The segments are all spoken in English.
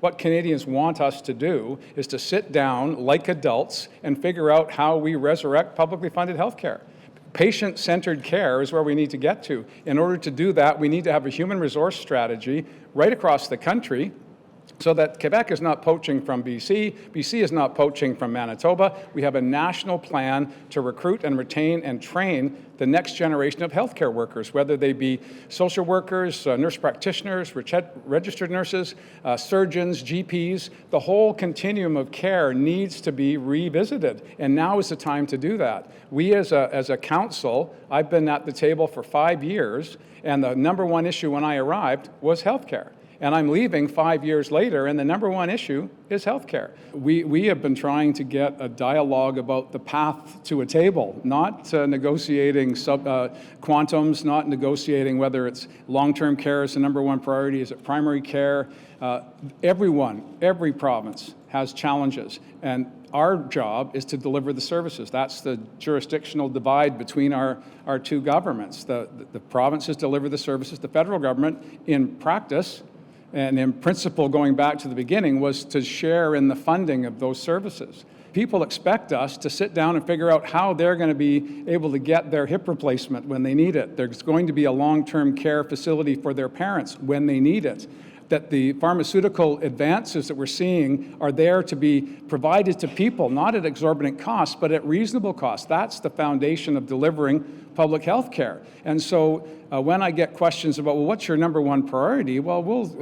what Canadians want us to do is to sit down like adults and figure out how we resurrect publicly funded health care. Patient-centered care is where we need to get to. In order to do that, we need to have a human resource strategy right across the country so that Quebec is not poaching from BC, BC is not poaching from Manitoba. We have a national plan to recruit and retain and train the next generation of healthcare workers, whether they be social workers, nurse practitioners, registered nurses, surgeons, GPs. The whole continuum of care needs to be revisited, and now is the time to do that. We as a council, I've been at the table for 5 years, and the number one issue when I arrived was healthcare. And I'm leaving 5 years later, and the number one issue is healthcare. We have been trying to get a dialogue about the path to a table, not negotiating quantums, not negotiating whether it's long-term care is the number one priority, is it primary care. Every province has challenges, and our job is to deliver the services. That's the jurisdictional divide between our two governments. The provinces deliver the services. The federal government, in practice, and in principle, going back to the beginning, was to share in the funding of those services. People expect us to sit down and figure out how they're going to be able to get their hip replacement when they need it. There's going to be a long-term care facility for their parents when they need it. That the pharmaceutical advances that we're seeing are there to be provided to people, not at exorbitant costs, but at reasonable costs. That's the foundation of delivering public health care. And so when I get questions about, well, what's your number one priority? Well,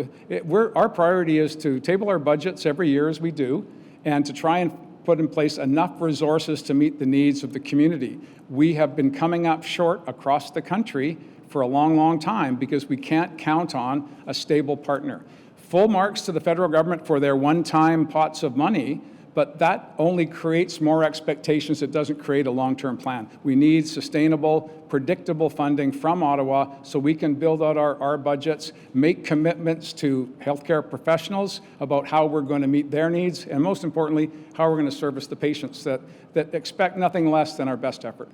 our priority is to table our budgets every year as we do, and to try and put in place enough resources to meet the needs of the community. We have been coming up short across the country for a long, long time because we can't count on a stable partner. Full marks to the federal government for their one-time pots of money, but that only creates more expectations. It doesn't create a long-term plan. We need sustainable, predictable funding from Ottawa so we can build out our budgets, make commitments to healthcare professionals about how we're going to meet their needs, and most importantly, how we're going to service the patients that expect nothing less than our best effort.